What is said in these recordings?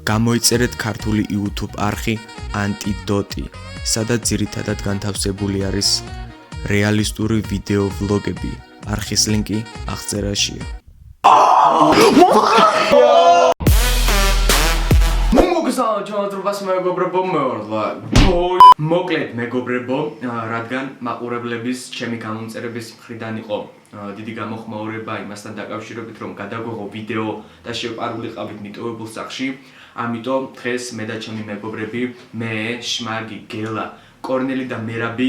გამოიწერეთ ქართული YouTube არხი ანტიდოტი, სადაც ძირითადად განთავსებული არის რეალისტური ვიდეო ვლოგები. არხის ლინკი აღწერაშია. მოკლედ მეგობრებო, რადგან მაყურებლების ჩემი გამომწერების მხრიდან იყო დიდი გამოხმაურება იმასთან დაკავშირებით, რომ გადაგვეღო ვიდეო და შევყარულიყავით მიტოვებულ სახში, ამიტომ დღეს მე და ჩემი მეგობრები, მე, შმაგი, გელა, კორნელი და მერაბი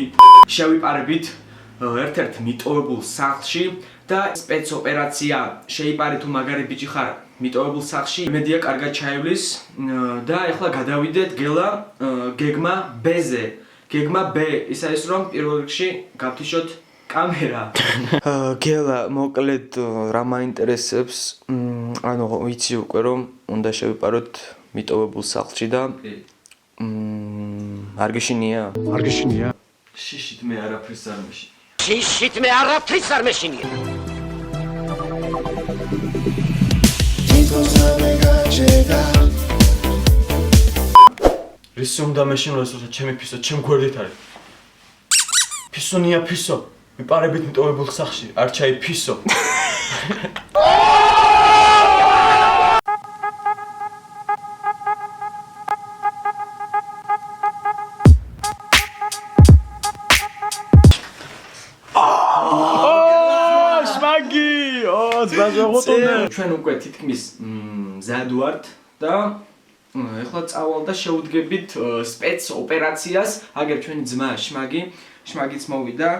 შევიპარებით ერთ-ერთ მიტოვებულ სახლში და სპეცოპერაცია შეიპარე თუ მაგარი ბიჭი ხარ მიტოვებულ სახლში. იმედია კარგად ჩაივლის და ეხლა გადავიდეთ გელა გეგმა B-ზე. გეგმა B ისა ის რომ პირველ რიგში გავთიშოთ კამერა. გელა მოკლედ რა მაინტერესებს, ანუ ვიცი უკვე რომ უნდა შევიპაროთ მიტოვებულ სახლში და არ გეშინია? არ გეშინია? შიშით მე არაფერს არ მეშინია. შიშით მე არაფერს არ მეშინია. რისი უნდა მეშინო ეს ჩემი ფისო, ჩემ გვერდით არის. ფისონია ფისო. მიპარებით მიტოვებულ სახლში, არ ჩაი ფისო. ჩვენ უკვე თითქმის მზად ვართ და ეხლა წავალ და შევუდგებით სპეც ოპერაციას. აგერ ჩვენი ძმა შმაგიც მოვიდა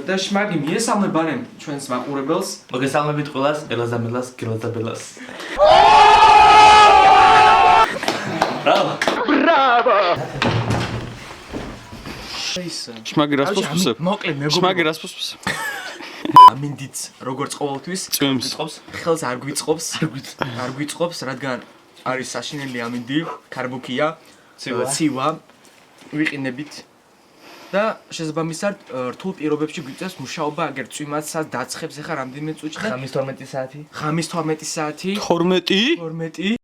და შმაგი მიესალმებარემ ჩვენს მაყურებელს. მოგესალმებით ყველას, ელას და მელას, გელას და ბელას. Браво! შმაგი რას ფოსფოსებ? მოკლედ მეგობრებო. შმაგი რას ფოსფოსებ? ამინდიც როგორც ყოველთვის წვიმს წყობს, ხელს არ გვიწყობს, რადგან არის საშინელი ამინდი, კარბუქია, ცივა, ვიყინებით და შესაბამისად რთულ პირობებში გვიწევს მუშაობა, აგერ წვიმაცსაც დაცხებს ახლა რამდენიმე წუთში და ხამის 12 საათი. ხამის 12 საათი. 12?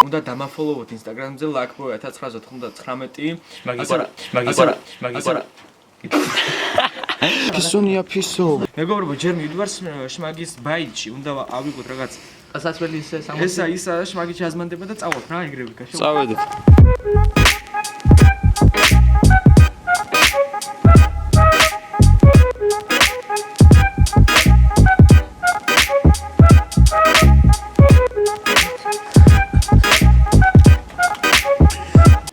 უნდა დამაფოლოვოთ Instagram-ზე LAKPRO 1999. შმაგი. ფისონია ფისო. მეგობრებო, ჯერ მივიდვარ შმაგის ბაიტში, უნდა ავიღოთ რაღაც სასველი ისე 60. ისა შმაგი ჩაზმანდება და წავალთ რა ეგრევე გაშო. წავედით.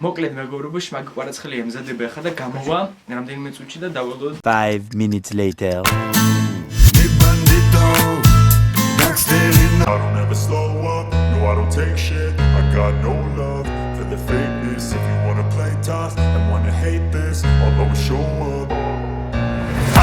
მოკლედ მეგობრებო, შმაგი კვარაცხელი ემზადება ახლა და გამოვა რამდენიმე წუთში და დავველოდოთ 5 minutes later. I don't ever slow up, no I don't take shit. I got no love for the fakeness. If you wanna play tough and wanna hate this, I'll always show up.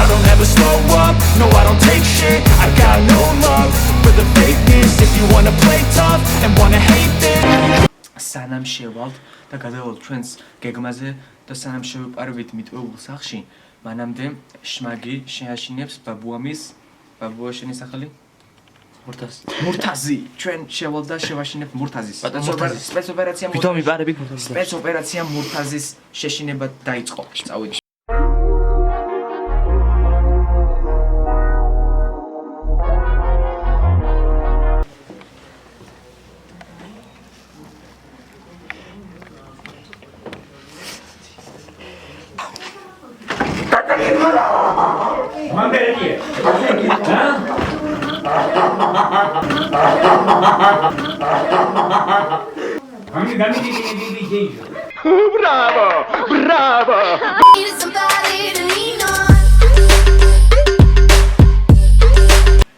I don't ever slow up, no I don't take shit. I got no love for the fakeness. If you wanna play tough and wanna hate this. სანამ შევალთ და გადავალთ ჩვენს გეგმაზე და სანამ შევიპარებით მიტოვებულ სახლში, მანამდე შმაგი შეაშინებს ბაბუა შენი სახელი? მურთაზი. ჩვენ შევალთ და შევაშინებთ მურთაზის. სპეცოპერაცია თვითონ მიპარებით მურთაზის. სპეცოპერაცია მურთაზის შეშინება დაიწყო. წავიდით. Браво! Браво!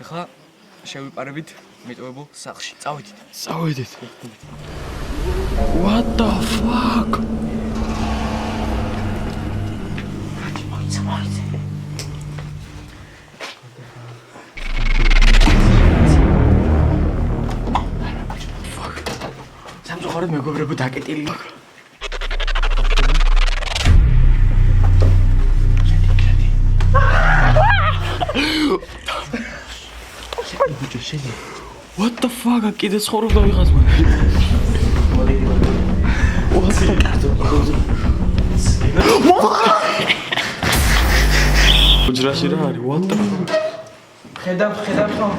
ახლა შევიპარებით მიტოვებულ სახლში. წავიდით. What the fuck? სამწუხაროდ მეგობრებო დაკეტილი. ბიჭო შენი What the fuck? კიდე ცხოვრობდა ვიღაც მან. უჯრაში რა არის? What the fuck? ხედავ რომ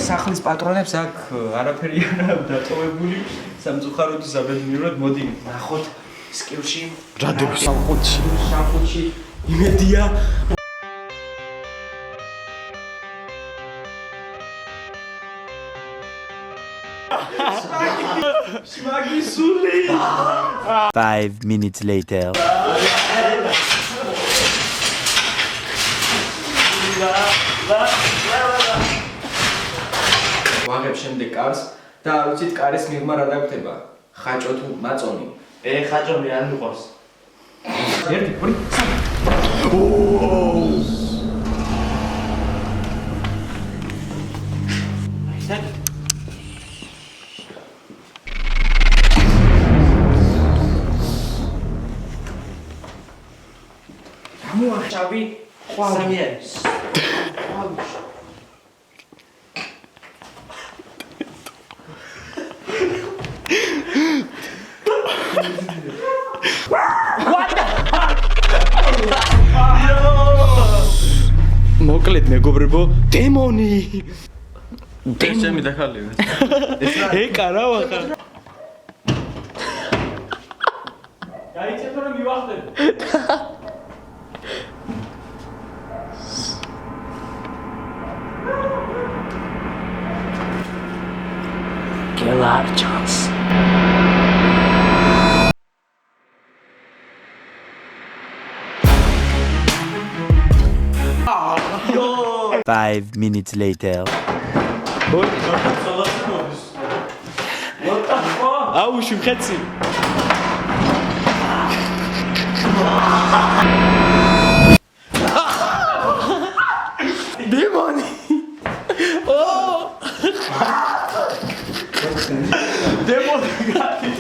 სახლის პატრონებს აქ არაფერი არ დატოვებული სამწუხაროდ საბედნიეროდ მოდი ნახოთ სკილში რა დებს? სამხუთში იმედია Smagi suli 5 minutes later. ვაღებ შემდეგ კარს და არ ვიცით კარის მიღმა რა დაგხვდება ხაჭო თუ მაწონი ხაჭომი არ მიყვარს. ერთი ორი მოახშავი სამი არის. მოკლედ მეგობრებო, დემონი. დემონი დახალე. ეკა რა ვახა. გაიცეთ რომ მივახდები. Killer chance. Yo! 5 minutes later. აუ შუხეცი. დემონი. დემონი გადი.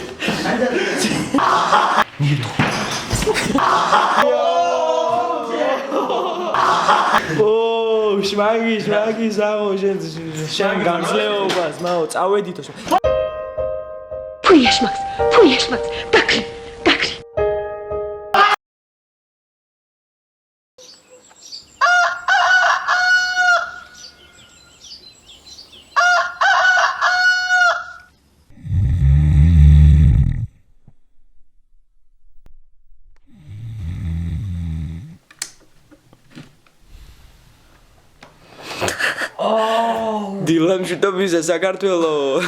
ო, შვაგი, ზაო, შენ გამძლეობას, მაო, წავედითო. Pujesz, Max, dakry. დილამ შტობისა საქართველო.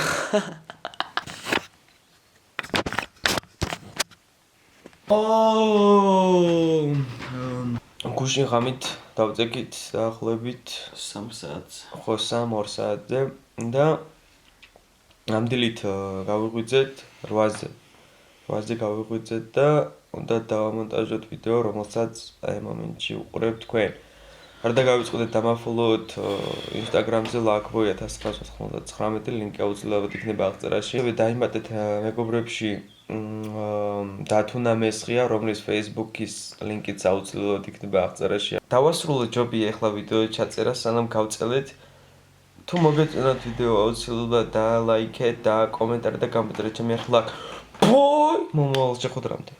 გუშინ ღამით დავწეკით დაახლოებით 3 საათს. ხო, 3-2 საათზე და ნამდვილით გავიღვიძეთ 8-ზე. 8-ზე გავიღვიძეთ და უნდა დავამონტაჟოთ ვიდეო, რომელსაც აი მომენტში უყურებთ თქვენ. არ დაგავიწყდეთ დამაფოლოთ Instagram-ზე Lakboy 1999 ლინკი აუცილებლად იქნება აღწერაში. დაიმატეთ მეგობრებში დათუნა მესხია, რომლის Facebook-ის ლინკიც აუცილებლად იქნება აღწერაში. დავასრულოთ ჯობია ახლა ვიდეო ჩაწერა, სანამ გავწელეთ. თუ მოგეწონათ ვიდეო აუცილებლად დალაიქეთ და კომენტარი და გამეწერეთ ჩემი ახლა. ბოი! მომავალ შეხვედრამდე.